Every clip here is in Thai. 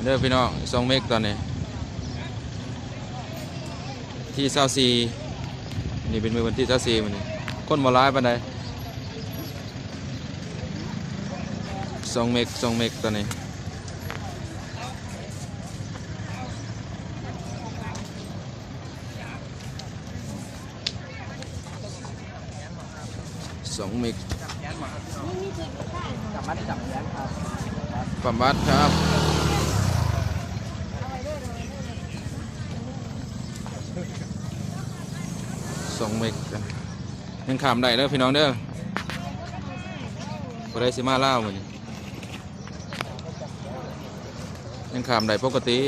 ด้อพี่น้อง2 เมกตอนนี้ที่24นี่เป็นมือวันที่24มื้อนี้คนบ่ร้ายปานใด2 เมกตอนนี้2 เมกปั๊มบัตรครับ2 เมกกันยังขามได้เด้อพี่น้องเด้อบ่ได้สิมาลาวมื้อนี้ยังขามได้ปกติ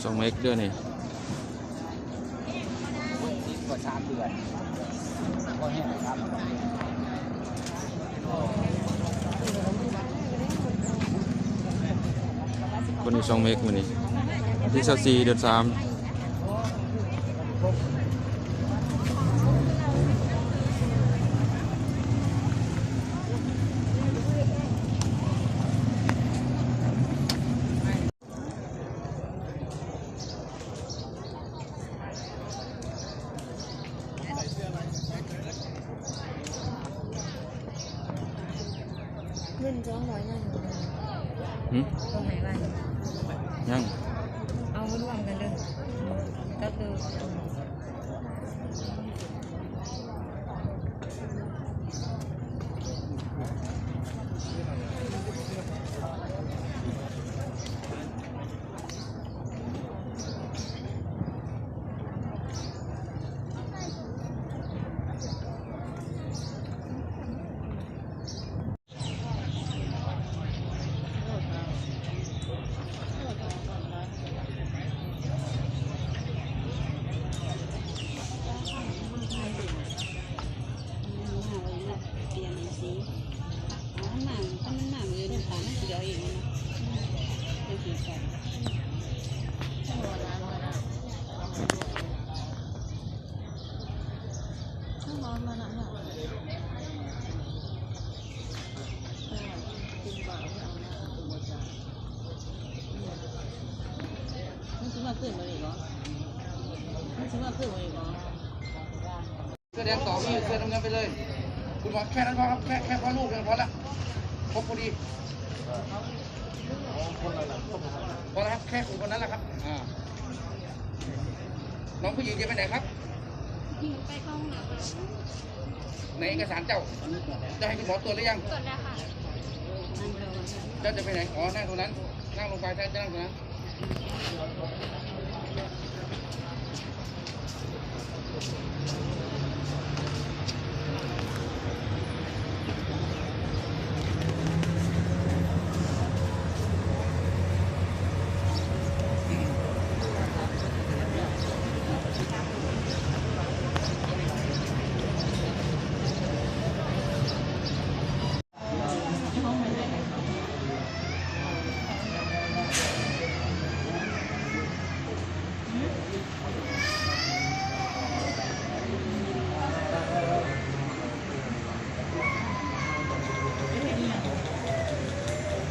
2 เมกเด้อนี่กว่า3 เดือนก็แห้งครับคนนี้2 เมกมื้อนี้ที่24 เดือน 3เงิน200นั่นตรงไหนบ้างยังเอารวมกันเลยก็คือเสื้อแดงต่อพี่เสื้อน้ำเงินไปเลยคุณหมอแค่นั้นพอครับแค่พอลูกพอละครบพอดีพอแล้วครับแค่คนนั้นแหละครับน้องผู้หญิงจะไปไหนครับไปเข้าห้องน้ำในเอกสารเจ้าจะให้คุณหมอตรวจหรือยังตรวจแล้วค่ะเจ้าจะไปไหนอ๋อนั่งตรงนั้นนั่งลงไปใช่จะนั่งตรงนั้น